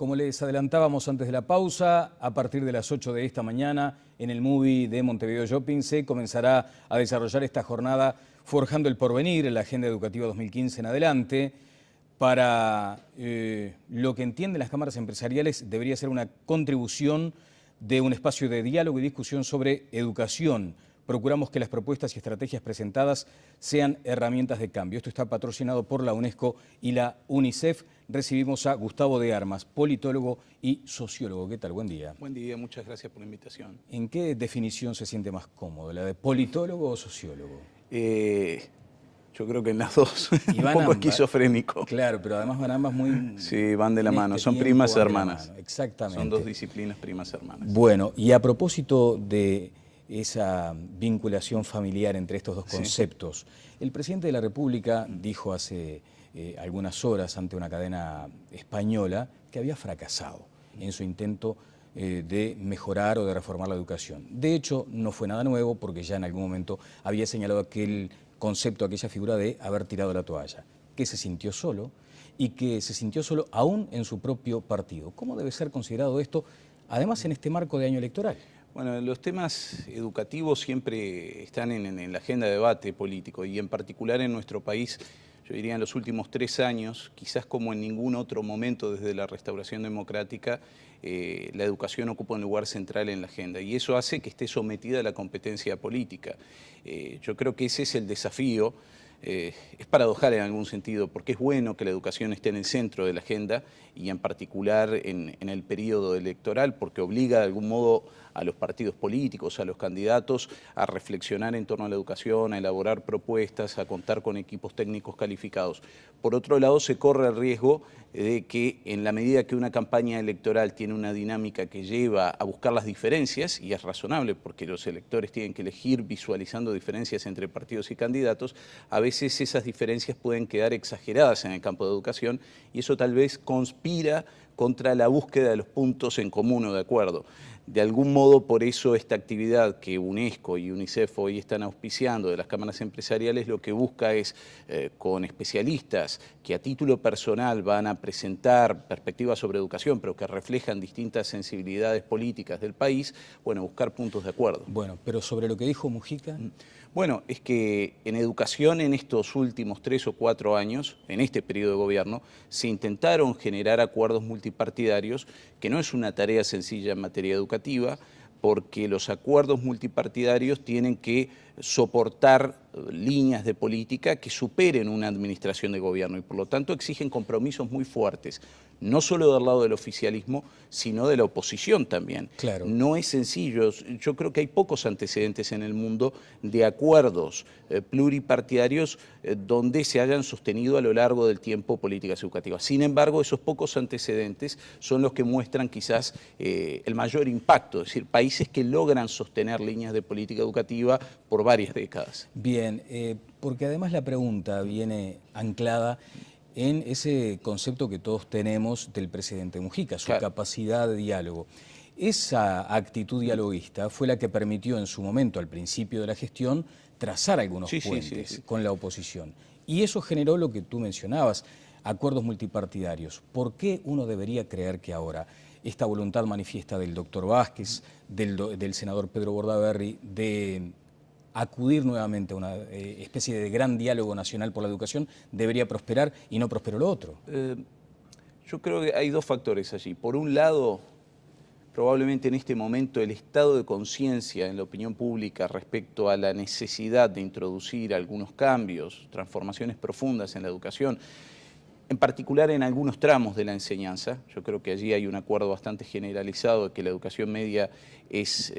Como les adelantábamos antes de la pausa, a partir de las 8 de esta mañana, en el MUBI de Montevideo Shopping se comenzará a desarrollar esta jornada Forjando el Porvenir, en la Agenda Educativa 2015 en adelante. Para lo que entienden las cámaras empresariales, debería ser una contribución de un espacio de diálogo y discusión sobre educación. Procuramos que las propuestas y estrategias presentadas sean herramientas de cambio. Esto está patrocinado por la UNESCO y la UNICEF. Recibimos a Gustavo de Armas, politólogo y sociólogo. ¿Qué tal? Buen día. Buen día, muchas gracias por la invitación. ¿En qué definición se siente más cómodo, la de politólogo o sociólogo? Yo creo que en las dos, Y un van poco ambas, esquizofrénico. Claro, pero además van ambas muy... Sí, van de la mano, son tiempo primas van de la hermanas. mano. Exactamente. Son dos disciplinas primas hermanas. Bueno, y a propósito de esa vinculación familiar entre estos dos conceptos, el presidente de la República dijo hace algunas horas ante una cadena española que había fracasado en su intento de mejorar o de reformar la educación. De hecho, no fue nada nuevo porque ya en algún momento había señalado aquel concepto, aquella figura de haber tirado la toalla, que se sintió solo y que se sintió solo aún en su propio partido. ¿Cómo debe ser considerado esto, además en este marco de año electoral? Bueno, los temas educativos siempre están en la agenda de debate político y en particular en nuestro país, yo diría en los últimos 3 años, quizás como en ningún otro momento desde la restauración democrática, la educación ocupa un lugar central en la agenda y eso hace que esté sometida a la competencia política. Yo creo que ese es el desafío. Es paradojal en algún sentido, porque es bueno que la educación esté en el centro de la agenda y en particular en el periodo electoral, porque obliga de algún modo a los partidos políticos, a los candidatos, a reflexionar en torno a la educación, a elaborar propuestas, a contar con equipos técnicos calificados. Por otro lado, se corre el riesgo de que en la medida que una campaña electoral tiene una dinámica que lleva a buscar las diferencias, y es razonable porque los electores tienen que elegir visualizando diferencias entre partidos y candidatos, a veces esas diferencias pueden quedar exageradas en el campo de educación y eso tal vez conspira contra la búsqueda de los puntos en común o de acuerdo. De algún modo, por eso esta actividad que UNESCO y UNICEF hoy están auspiciando de las cámaras empresariales, lo que busca es, con especialistas que a título personal van a presentar perspectivas sobre educación, pero que reflejan distintas sensibilidades políticas del país, bueno, buscar puntos de acuerdo. Bueno, pero sobre lo que dijo Mujica... Bueno, es que en educación en estos últimos 3 o 4 años, en este periodo de gobierno, se intentaron generar acuerdos multipartidarios, que no es una tarea sencilla en materia educativa, porque los acuerdos multipartidarios tienen que soportar líneas de política que superen una administración de gobierno y por lo tanto exigen compromisos muy fuertes, no solo del lado del oficialismo, sino de la oposición también. Claro. No es sencillo, yo creo que hay pocos antecedentes en el mundo de acuerdos pluripartidarios donde se hayan sostenido a lo largo del tiempo políticas educativas. Sin embargo, esos pocos antecedentes son los que muestran quizás el mayor impacto, es decir, países que logran sostener líneas de política educativa por varias décadas. Bien, porque además la pregunta viene anclada en ese concepto que todos tenemos del presidente Mujica, su capacidad de diálogo. Esa actitud dialoguista fue la que permitió en su momento, al principio de la gestión, trazar algunos puentes con la oposición. Y eso generó lo que tú mencionabas, acuerdos multipartidarios. ¿Por qué uno debería creer que ahora esta voluntad manifiesta del doctor Vázquez, del senador Pedro Bordaberry, de acudir nuevamente a una especie de gran diálogo nacional por la educación, debería prosperar y no prosperó lo otro? Yo creo que hay dos factores allí. Por un lado, probablemente en este momento el estado de conciencia en la opinión pública respecto a la necesidad de introducir algunos cambios, transformaciones profundas en la educación, en particular en algunos tramos de la enseñanza. Yo creo que allí hay un acuerdo bastante generalizado de que la educación media es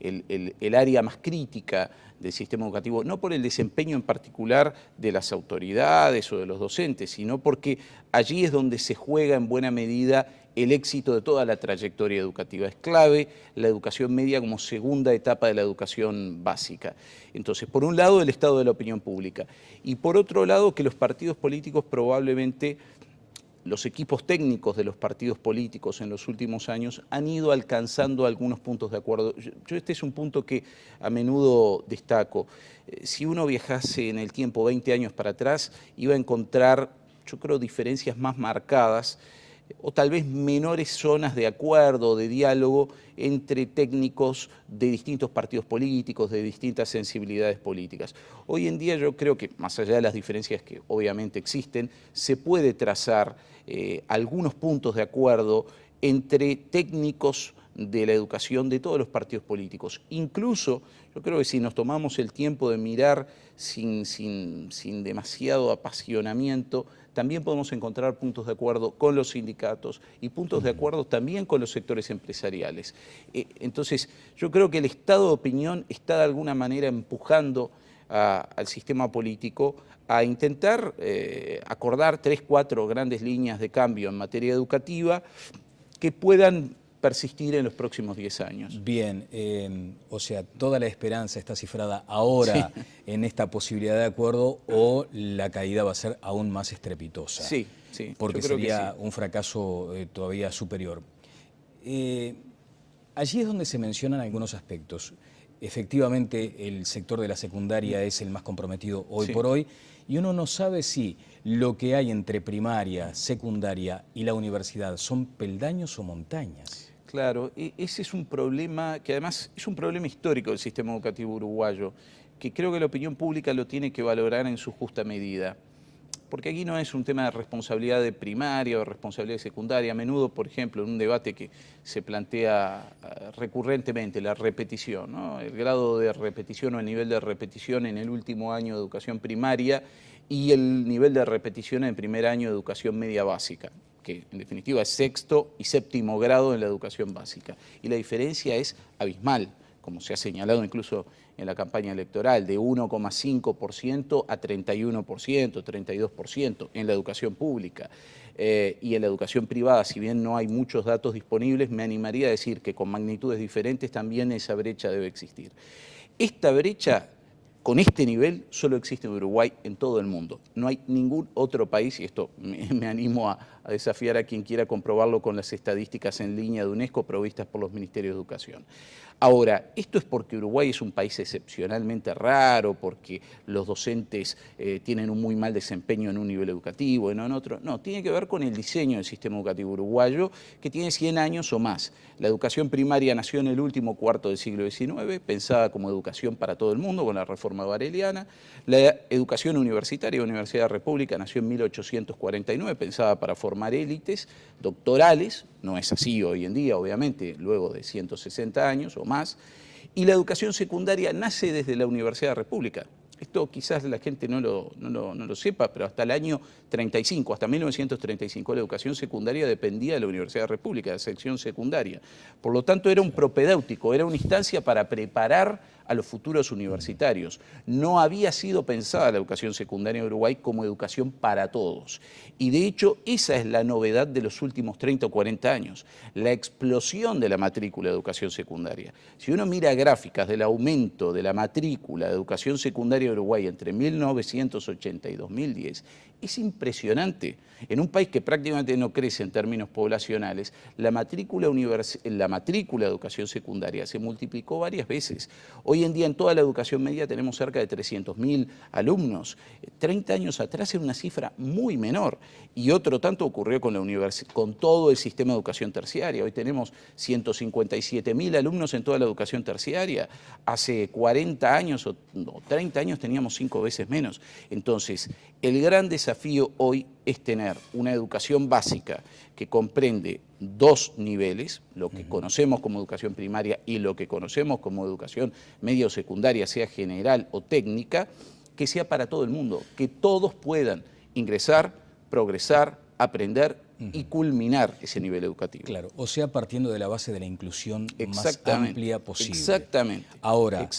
el área más crítica del sistema educativo, no por el desempeño en particular de las autoridades o de los docentes, sino porque allí es donde se juega en buena medida el éxito de toda la trayectoria educativa. Es clave la educación media como segunda etapa de la educación básica. Entonces, por un lado, el estado de la opinión pública y por otro lado, que los partidos políticos probablemente, los equipos técnicos de los partidos políticos en los últimos años han ido alcanzando algunos puntos de acuerdo. Yo este es un punto que a menudo destaco. Si uno viajase en el tiempo 20 años para atrás, iba a encontrar, yo creo, diferencias más marcadas o tal vez menores zonas de acuerdo, de diálogo entre técnicos de distintos partidos políticos, de distintas sensibilidades políticas. Hoy en día yo creo que, más allá de las diferencias que obviamente existen, se puede trazar algunos puntos de acuerdo entre técnicos de la educación de todos los partidos políticos. Incluso, yo creo que si nos tomamos el tiempo de mirar sin demasiado apasionamiento, también podemos encontrar puntos de acuerdo con los sindicatos y puntos de acuerdo también con los sectores empresariales. Entonces, yo creo que el estado de opinión está de alguna manera empujando al sistema político a intentar acordar 3, 4 grandes líneas de cambio en materia educativa que puedan persistir en los próximos 10 años. Bien, o sea, toda la esperanza está cifrada ahora en esta posibilidad de acuerdo, o la caída va a ser aún más estrepitosa. Sí, porque sería un fracaso todavía superior. Allí es donde se mencionan algunos aspectos. Efectivamente, el sector de la secundaria es el más comprometido hoy por hoy, y uno no sabe si lo que hay entre primaria, secundaria y la universidad son peldaños o montañas. Claro, ese es un problema que además es un problema histórico del sistema educativo uruguayo, que creo que la opinión pública lo tiene que valorar en su justa medida. Porque aquí no es un tema de responsabilidad de primaria o responsabilidad de secundaria. A menudo, por ejemplo, en un debate que se plantea recurrentemente, la repetición, ¿no? El grado de repetición o el nivel de repetición en el último año de educación primaria y el nivel de repetición en el primer año de educación media básica, que en definitiva es 6º y 7º grado en la educación básica. Y la diferencia es abismal, como se ha señalado incluso en la campaña electoral, de 1,5% a 31%, 32% en la educación pública. Y en la educación privada, si bien no hay muchos datos disponibles, me animaría a decir que con magnitudes diferentes también esa brecha debe existir. Esta brecha, con este nivel, solo existe en Uruguay en todo el mundo. No hay ningún otro país, y esto me animo a desafiar a quien quiera comprobarlo con las estadísticas en línea de UNESCO provistas por los Ministerios de Educación. Ahora, ¿esto es porque Uruguay es un país excepcionalmente raro, porque los docentes tienen un muy mal desempeño en un nivel educativo y no en otro? No, tiene que ver con el diseño del sistema educativo uruguayo, que tiene 100 años o más. La educación primaria nació en el último cuarto del siglo XIX, pensada como educación para todo el mundo, con la reforma bareliana. La educación universitaria, Universidad de la República, nació en 1849, pensada para formar élites doctorales. No es así hoy en día, obviamente, luego de 160 años o más. Y la educación secundaria nace desde la Universidad de la República. Esto quizás la gente no lo sepa, pero hasta el año 35, hasta 1935, la educación secundaria dependía de la Universidad de la República, de la sección secundaria. Por lo tanto, era un propedéutico, era una instancia para preparar a los futuros universitarios. No había sido pensada la educación secundaria en Uruguay como educación para todos. Y de hecho, esa es la novedad de los últimos 30 o 40 años, la explosión de la matrícula de educación secundaria. Si uno mira gráficas del aumento de la matrícula de educación secundaria en Uruguay entre 1980 y 2010, es impresionante. En un país que prácticamente no crece en términos poblacionales, la matrícula de educación secundaria se multiplicó varias veces. Hoy en día en toda la educación media tenemos cerca de 300.000 alumnos. 30 años atrás era una cifra muy menor. Y otro tanto ocurrió con todo el sistema de educación terciaria. Hoy tenemos 157.000 alumnos en toda la educación terciaria. Hace 40 años o 30 años teníamos 5 veces menos. Entonces, el gran desafío hoy es tener una educación básica que comprende 2 niveles, lo que conocemos como educación primaria y lo que conocemos como educación media o secundaria, sea general o técnica, que sea para todo el mundo, que todos puedan ingresar, progresar, aprender y culminar ese nivel educativo. Claro, o sea, partiendo de la base de la inclusión más amplia posible. Exactamente. Ahora,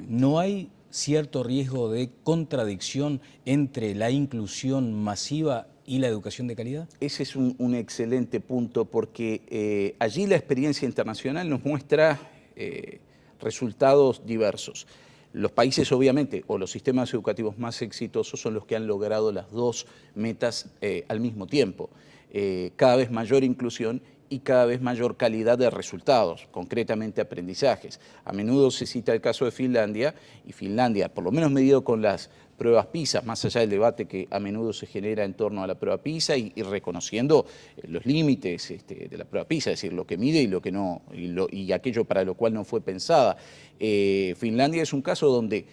¿no hay cierto riesgo de contradicción entre la inclusión masiva y la educación de calidad? Ese es un excelente punto, porque allí la experiencia internacional nos muestra resultados diversos. Los países, obviamente, o los sistemas educativos más exitosos son los que han logrado las 2 metas al mismo tiempo. Cada vez mayor inclusión y cada vez mayor calidad de resultados, concretamente aprendizajes. A menudo se cita el caso de Finlandia, y Finlandia, por lo menos medido con las pruebas PISA, más allá del debate que a menudo se genera en torno a la prueba PISA y reconociendo los límites de la prueba PISA, es decir, lo que mide y lo que no, y aquello para lo cual no fue pensada. Finlandia es un caso donde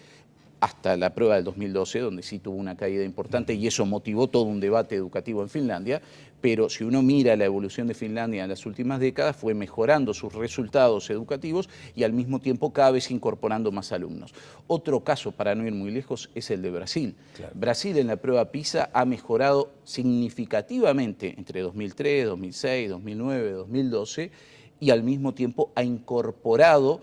hasta la prueba del 2012, donde sí tuvo una caída importante y eso motivó todo un debate educativo en Finlandia, pero si uno mira la evolución de Finlandia en las últimas décadas, fue mejorando sus resultados educativos y al mismo tiempo cada vez incorporando más alumnos. Otro caso, para no ir muy lejos, es el de Brasil. Claro. Brasil en la prueba PISA ha mejorado significativamente entre 2003, 2006, 2009, 2012, y al mismo tiempo ha incorporado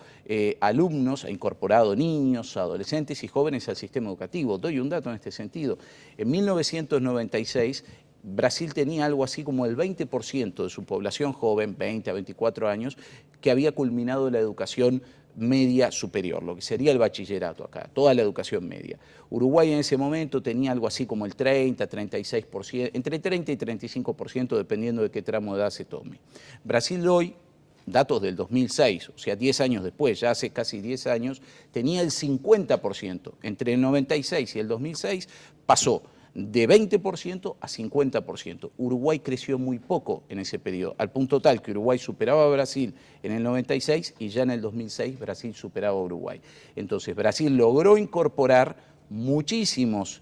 alumnos, ha incorporado niños, adolescentes y jóvenes al sistema educativo. Doy un dato en este sentido. En 1996, Brasil tenía algo así como el 20% de su población joven, 20 a 24 años, que había culminado la educación media superior, lo que sería el bachillerato acá, toda la educación media. Uruguay en ese momento tenía algo así como el 30, 36%, entre 30 y 35%, dependiendo de qué tramo de edad se tome. Brasil hoy, datos del 2006, o sea, 10 años después, ya hace casi 10 años, tenía el 50%. Entre el 96 y el 2006 pasó de 20% a 50%. Uruguay creció muy poco en ese periodo, al punto tal que Uruguay superaba a Brasil en el 96 y ya en el 2006 Brasil superaba a Uruguay. Entonces Brasil logró incorporar muchísimos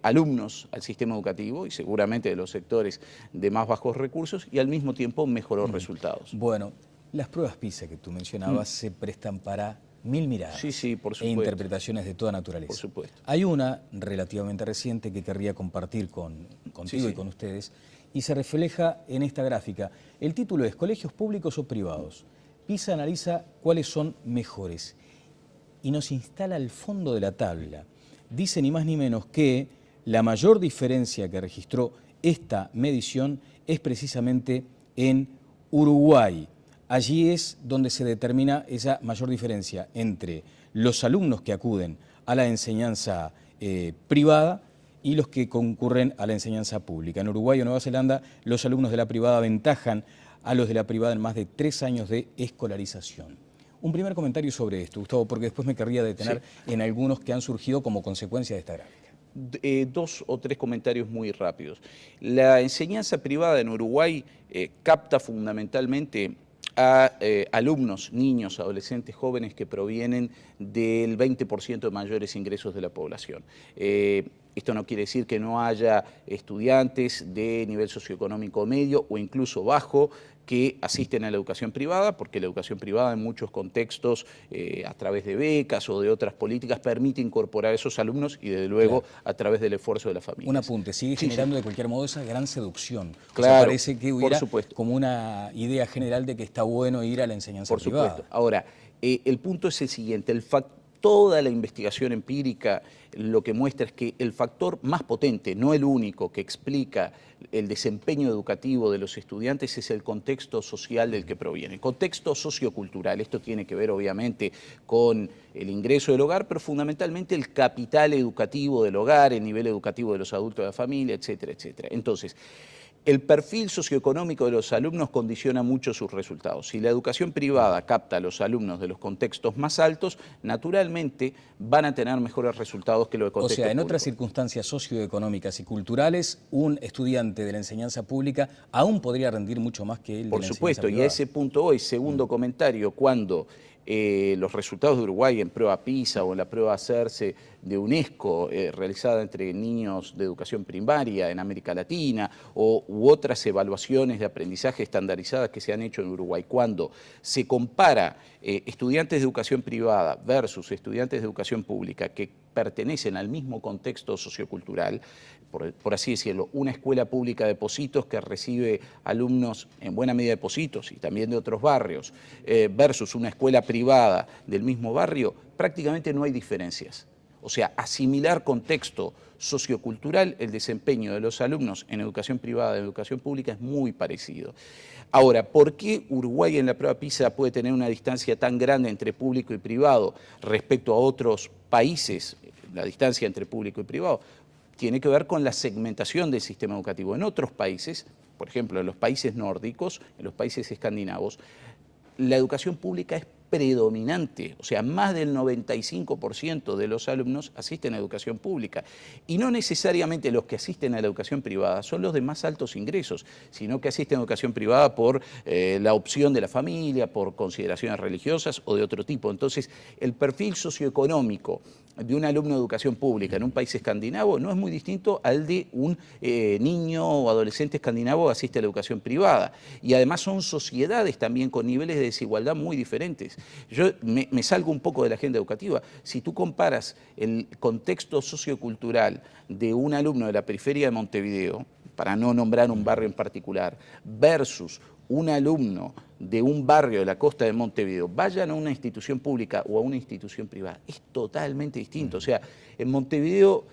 alumnos al sistema educativo y seguramente de los sectores de más bajos recursos y al mismo tiempo mejoró resultados. Bueno, las pruebas PISA que tú mencionabas se prestan para mil miradas por supuesto, e interpretaciones de toda naturaleza. Por supuesto. Hay una relativamente reciente que querría compartir contigo y con ustedes y se refleja en esta gráfica. El título es ¿Colegios públicos o privados? PISA analiza cuáles son mejores y nos instala al fondo de la tabla. Dice ni más ni menos que la mayor diferencia que registró esta medición es precisamente en Uruguay. Allí es donde se determina esa mayor diferencia entre los alumnos que acuden a la enseñanza privada y los que concurren a la enseñanza pública. En Uruguay o Nueva Zelanda, los alumnos de la privada aventajan a los de la privada en más de 3 años de escolarización. Un primer comentario sobre esto, Gustavo, porque después me querría detener en algunos que han surgido como consecuencia de esta gráfica. 2 o 3 comentarios muy rápidos. La enseñanza privada en Uruguay capta fundamentalmente a alumnos, niños, adolescentes, jóvenes que provienen del 20% de mayores ingresos de la población. Esto no quiere decir que no haya estudiantes de nivel socioeconómico medio o incluso bajo que asisten a la educación privada, porque la educación privada en muchos contextos, a través de becas o de otras políticas, permite incorporar a esos alumnos y desde luego a través del esfuerzo de la familia. Un apunte, sigue generando de cualquier modo esa gran seducción. Claro, o sea, parece que hubiera como una idea general de que está bueno ir a la enseñanza privada. Por supuesto. Ahora, el punto es el siguiente, toda la investigación empírica lo que muestra es que el factor más potente, no el único, que explica el desempeño educativo de los estudiantes es el contexto social del que proviene, el contexto sociocultural. Esto tiene que ver obviamente con el ingreso del hogar, pero fundamentalmente el capital educativo del hogar, el nivel educativo de los adultos de la familia, etcétera, etcétera. Entonces, el perfil socioeconómico de los alumnos condiciona mucho sus resultados. Si la educación privada capta a los alumnos de los contextos más altos, naturalmente van a tener mejores resultados que los de contextos públicos. O sea, en públicos. otras circunstancias socioeconómicas y culturales, un estudiante de la enseñanza pública aún podría rendir mucho más que él de la enseñanza privada. Por supuesto, y a ese punto voy, segundo comentario, cuando los resultados de Uruguay en prueba PISA o en la prueba CERCE de UNESCO realizada entre niños de educación primaria en América Latina u otras evaluaciones de aprendizaje estandarizadas que se han hecho en Uruguay, cuando se compara estudiantes de educación privada versus estudiantes de educación pública que pertenecen al mismo contexto sociocultural, por así decirlo, una escuela pública de Pocitos que recibe alumnos en buena medida de Pocitos y también de otros barrios, versus una escuela privada del mismo barrio, prácticamente no hay diferencias. O sea, asimilar contexto sociocultural, el desempeño de los alumnos en educación privada y en educación pública es muy parecido. Ahora, ¿por qué Uruguay en la prueba PISA puede tener una distancia tan grande entre público y privado respecto a otros países, la distancia entre público y privado? Tiene que ver con la segmentación del sistema educativo. En otros países, por ejemplo, en los países nórdicos, en los países escandinavos, la educación pública es predominante, o sea, más del 95% de los alumnos asisten a educación pública. Y no necesariamente los que asisten a la educación privada son los de más altos ingresos, sino que asisten a educación privada por la opción de la familia, por consideraciones religiosas o de otro tipo. Entonces, el perfil socioeconómico de un alumno de educación pública en un país escandinavo no es muy distinto al de un niño o adolescente escandinavo que asiste a la educación privada. Y además son sociedades también con niveles de desigualdad muy diferentes. Yo me salgo un poco de la agenda educativa. Si tú comparas el contexto sociocultural de un alumno de la periferia de Montevideo, para no nombrar un barrio en particular, versus un alumno de un barrio de la costa de Montevideo, vayan a una institución pública o a una institución privada, es totalmente distinto. O sea, en Montevideo,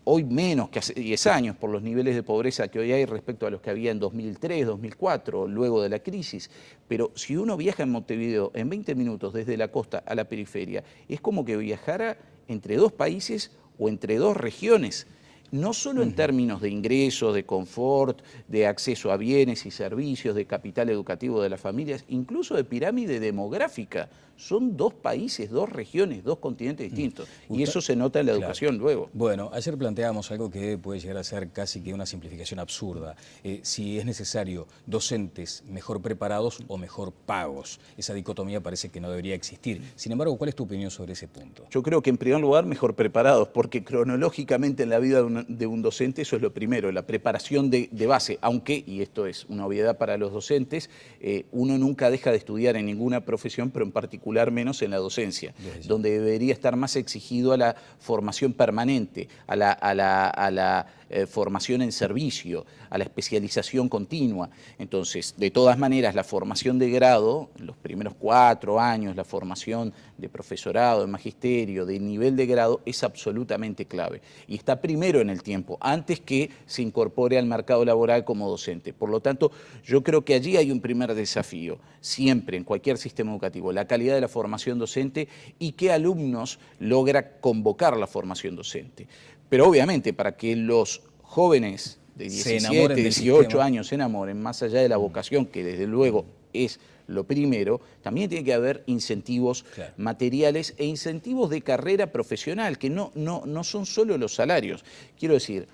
hoy menos que hace 10 años, por los niveles de pobreza que hoy hay respecto a los que había en 2003, 2004, luego de la crisis, pero si uno viaja en Montevideo en 20 minutos desde la costa a la periferia, es como que viajara entre dos países o entre dos regiones. No solo en términos de ingresos, de confort, de acceso a bienes y servicios, de capital educativo de las familias, incluso de pirámide demográfica. Son dos países, dos regiones, dos continentes distintos. Y eso se nota en la educación luego. Bueno, ayer planteábamos algo que puede llegar a ser casi que una simplificación absurda. Si es necesario docentes mejor preparados o mejor pagos. Esa dicotomía parece que no debería existir. Sin embargo, ¿cuál es tu opinión sobre ese punto? Yo creo que en primer lugar mejor preparados, porque cronológicamente en la vida de un docente eso es lo primero, la preparación de base, aunque, y esto es una obviedad para los docentes, uno nunca deja de estudiar en ninguna profesión, pero en particular menos en la docencia, donde debería estar más exigido a la formación permanente, a la formación en servicio, a la especialización continua. Entonces, de todas maneras, la formación de grado, los primeros 4 años, la formación de profesorado, de magisterio, de nivel de grado, es absolutamente clave. Y está primero en el tiempo, antes que se incorpore al mercado laboral como docente. Por lo tanto, yo creo que allí hay un primer desafío, siempre, en cualquier sistema educativo, la calidad de la formación docente y qué alumnos logra convocar la formación docente. Pero obviamente, para que los jóvenes de 17, 18 años se enamoren, más allá de la vocación, que desde luego es lo primero, también tiene que haber incentivos materiales e incentivos de carrera profesional, que no son solo los salarios. Quiero decir,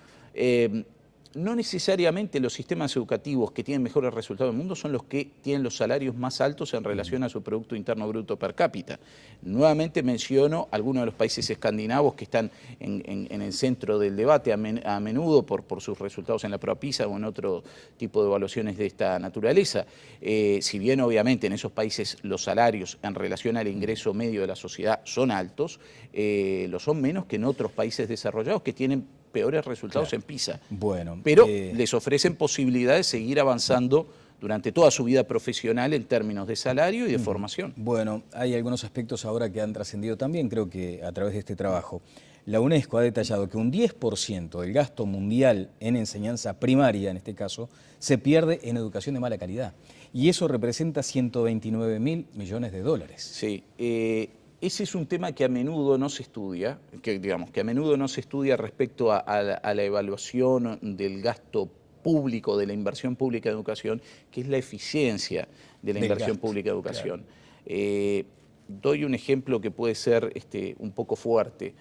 no necesariamente los sistemas educativos que tienen mejores resultados del mundo son los que tienen los salarios más altos en relación a su Producto Interno Bruto per cápita. Nuevamente menciono algunos de los países escandinavos que están en el centro del debate a menudo por sus resultados en la prueba PISA o en otro tipo de evaluaciones de esta naturaleza. Si bien obviamente en esos países los salarios en relación al ingreso medio de la sociedad son altos, lo son menos que en otros países desarrollados que tienen peores resultados en PISA. Bueno, pero les ofrecen posibilidades de seguir avanzando durante toda su vida profesional en términos de salario y de formación. Bueno, hay algunos aspectos ahora que han trascendido también, creo que a través de este trabajo. La UNESCO ha detallado que un 10% del gasto mundial en enseñanza primaria, en este caso, se pierde en educación de mala calidad. Y eso representa 129.000 millones de dólares. Sí, ese es un tema que a menudo no se estudia, que a menudo no se estudia respecto a la evaluación del gasto público, de la inversión pública en educación, que es la eficiencia de la inversión pública en educación. Doy un ejemplo que puede ser un poco fuerte.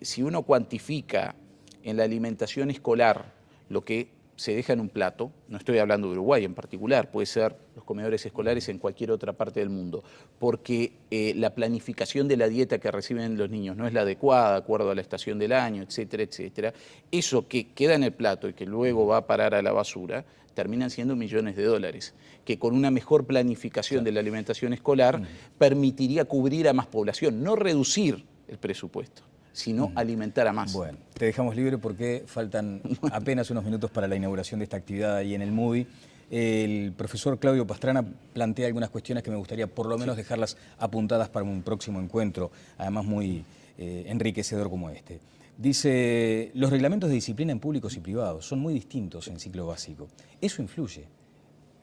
Si uno cuantifica en la alimentación escolar lo que se deja en un plato, no estoy hablando de Uruguay en particular, puede ser los comedores escolares en cualquier otra parte del mundo, porque la planificación de la dieta que reciben los niños no es la adecuada, de acuerdo a la estación del año, etcétera, etcétera. Eso que queda en el plato y que luego va a parar a la basura, terminan siendo millones de dólares, que con una mejor planificación de la alimentación escolar permitiría cubrir a más población, no reducir el presupuesto, sino alimentar a más. Bueno, te dejamos libre porque faltan apenas unos minutos para la inauguración de esta actividad ahí en el MUBI. El profesor Claudio Pastrana plantea algunas cuestiones que me gustaría por lo menos dejarlas apuntadas para un próximo encuentro, además muy enriquecedor como este. Dice, los reglamentos de disciplina en públicos y privados son muy distintos en ciclo básico. Eso influye,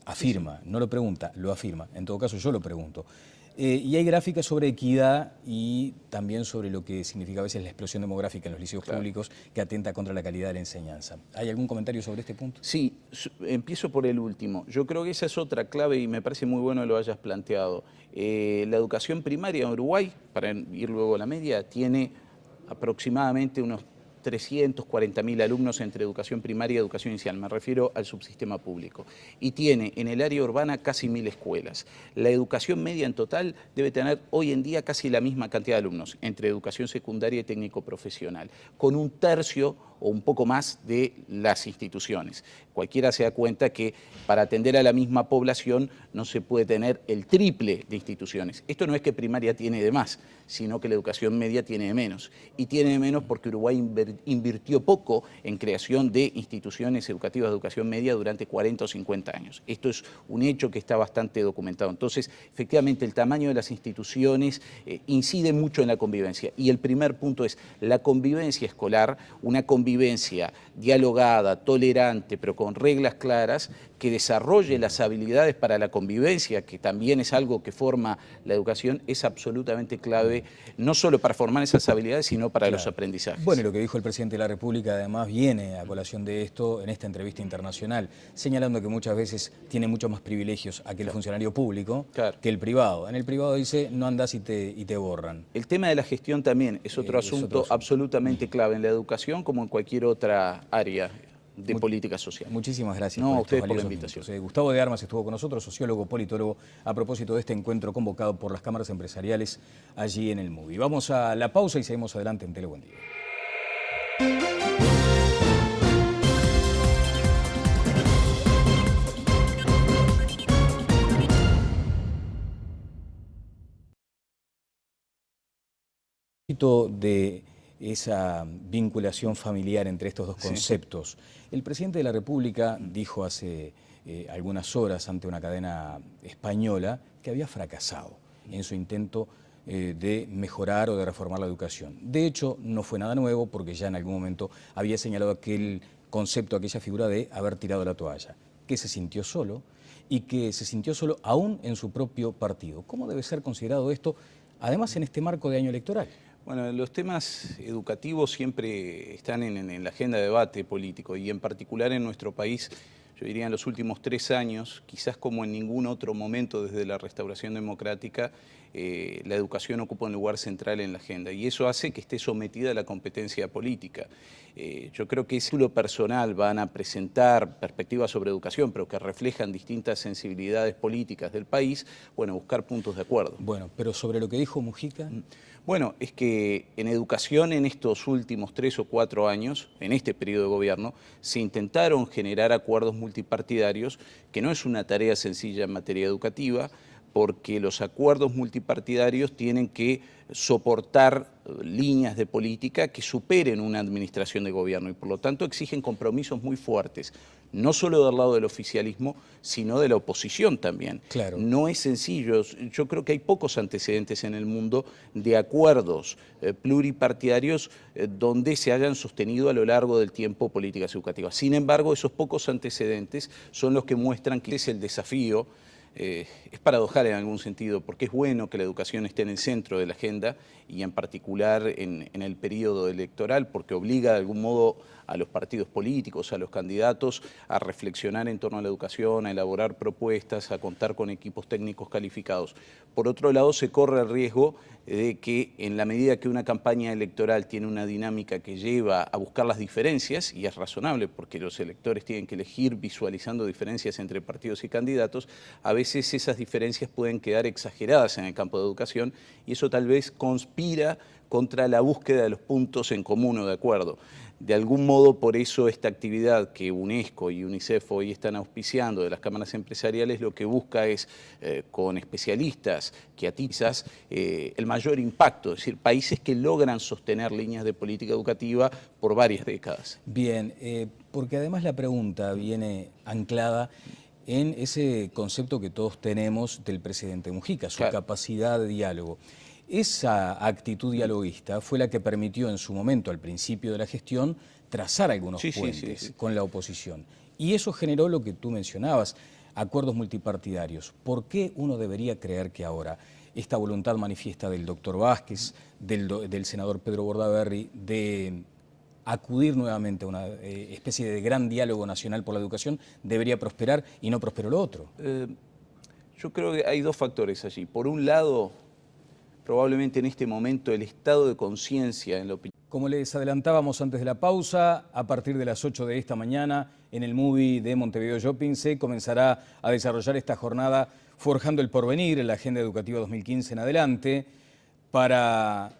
afirma, no lo pregunta, lo afirma. En todo caso yo lo pregunto. Y hay gráficas sobre equidad y también sobre lo que significa a veces la explosión demográfica en los liceos públicos que atenta contra la calidad de la enseñanza. ¿Hay algún comentario sobre este punto? Sí, Empiezo por el último. Yo creo que esa es otra clave y me parece muy bueno que lo hayas planteado. La educación primaria en Uruguay, para ir luego a la media, tiene aproximadamente unos 340.000 alumnos entre educación primaria y educación inicial, me refiero al subsistema público, y tiene en el área urbana casi 1.000 escuelas. La educación media en total debe tener hoy en día casi la misma cantidad de alumnos entre educación secundaria y técnico profesional, con un tercio o un poco más de las instituciones. Cualquiera se da cuenta que para atender a la misma población no se puede tener el triple de instituciones. Esto no es que primaria tiene de más, sino que la educación media tiene de menos. Y tiene de menos porque Uruguay invirtió poco en creación de instituciones educativas de educación media durante 40 o 50 años. Esto es un hecho que está bastante documentado. Entonces, efectivamente, el tamaño de las instituciones incide mucho en la convivencia. Y el primer punto es la convivencia escolar, una convivencia dialogada, tolerante, pero con reglas claras, que desarrolle las habilidades para la convivencia, que también es algo que forma la educación, es absolutamente clave, no solo para formar esas habilidades, sino para los aprendizajes. Bueno, y lo que dijo el presidente de la República además viene a colación de esto en esta entrevista internacional, señalando que muchas veces tiene muchos más privilegios aquel funcionario público que el privado. En el privado dice, no andás y te borran. El tema de la gestión también es otro asunto absolutamente clave en la educación como en cualquier otra área de política social. Muchísimas gracias a ustedes por la invitación. Gustavo de Armas estuvo con nosotros, sociólogo, politólogo, a propósito de este encuentro convocado por las cámaras empresariales allí en el MUBI. Vamos a la pausa y seguimos adelante en Tele Buen Día. De esa vinculación familiar entre estos dos conceptos. El presidente de la República dijo hace algunas horas ante una cadena española que había fracasado en su intento de mejorar o de reformar la educación. De hecho, no fue nada nuevo porque ya en algún momento había señalado aquel concepto, aquella figura de haber tirado la toalla, que se sintió solo y que se sintió solo aún en su propio partido. ¿Cómo debe ser considerado esto, además en este marco de año electoral? Bueno, los temas educativos siempre están en la agenda de debate político y en particular en nuestro país, yo diría en los últimos 3 años, quizás como en ningún otro momento desde la restauración democrática, la educación ocupa un lugar central en la agenda y eso hace que esté sometida a la competencia política. Yo creo que ese título personal van a presentar perspectivas sobre educación, pero que reflejan distintas sensibilidades políticas del país, bueno, buscar puntos de acuerdo. Bueno, pero sobre lo que dijo Mujica... Bueno, es que en educación en estos últimos 3 o 4 años, en este periodo de gobierno, se intentaron generar acuerdos multipartidarios, que no es una tarea sencilla en materia educativa, porque los acuerdos multipartidarios tienen que soportar líneas de política que superen una administración de gobierno y por lo tanto exigen compromisos muy fuertes, no solo del lado del oficialismo, sino de la oposición también. Claro. No es sencillo, yo creo que hay pocos antecedentes en el mundo de acuerdos pluripartidarios donde se hayan sostenido a lo largo del tiempo políticas educativas. Sin embargo, esos pocos antecedentes son los que muestran que es el desafío. Es paradojal en algún sentido, porque es bueno que la educación esté en el centro de la agenda y en particular en el periodo electoral, porque obliga de algún modo a los partidos políticos, a los candidatos a reflexionar en torno a la educación, a elaborar propuestas, a contar con equipos técnicos calificados. Por otro lado, se corre el riesgo de que en la medida que una campaña electoral tiene una dinámica que lleva a buscar las diferencias, y es razonable porque los electores tienen que elegir visualizando diferencias entre partidos y candidatos, a veces esas diferencias pueden quedar exageradas en el campo de educación y eso tal vez conspira contra la búsqueda de los puntos en común o de acuerdo. De algún modo, por eso esta actividad que UNESCO y UNICEF hoy están auspiciando de las cámaras empresariales, lo que busca es, con especialistas que atizan el mayor impacto, es decir, países que logran sostener líneas de política educativa por varias décadas. Bien, porque además la pregunta viene anclada en ese concepto que todos tenemos del presidente Mujica, su capacidad de diálogo. Esa actitud dialoguista fue la que permitió en su momento, al principio de la gestión, trazar algunos puentes con la oposición. Y eso generó lo que tú mencionabas, acuerdos multipartidarios. ¿Por qué uno debería creer que ahora esta voluntad manifiesta del doctor Vázquez, del senador Pedro Bordaberry, de acudir nuevamente a una especie de gran diálogo nacional por la educación, debería prosperar y no prosperó lo otro? Yo creo que hay dos factores allí. Por un lado, probablemente en este momento el estado de conciencia en la opinión. Como les adelantábamos antes de la pausa, a partir de las 8 de esta mañana, en el MUBI de Montevideo Shopping se comenzará a desarrollar esta jornada Forjando el Porvenir, en la Agenda Educativa 2015 en adelante. Para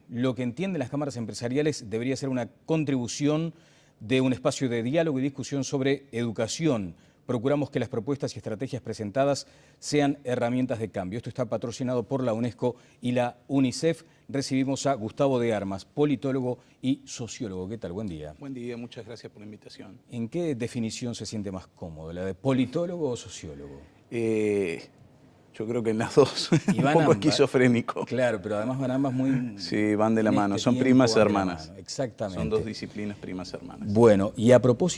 lo que entienden las cámaras empresariales, debería ser una contribución de un espacio de diálogo y discusión sobre educación. Procuramos que las propuestas y estrategias presentadas sean herramientas de cambio. Esto está patrocinado por la UNESCO y la UNICEF. Recibimos a Gustavo de Armas, politólogo y sociólogo. ¿Qué tal? Buen día. Buen día, muchas gracias por la invitación. ¿En qué definición se siente más cómodo, la de politólogo o sociólogo? Yo creo que en las dos, Y un poco esquizofrénico. Claro, pero además van ambas muy... Sí, van de la mano, son primas hermanas. Exactamente. Son dos disciplinas primas hermanas. Bueno, y a propósito...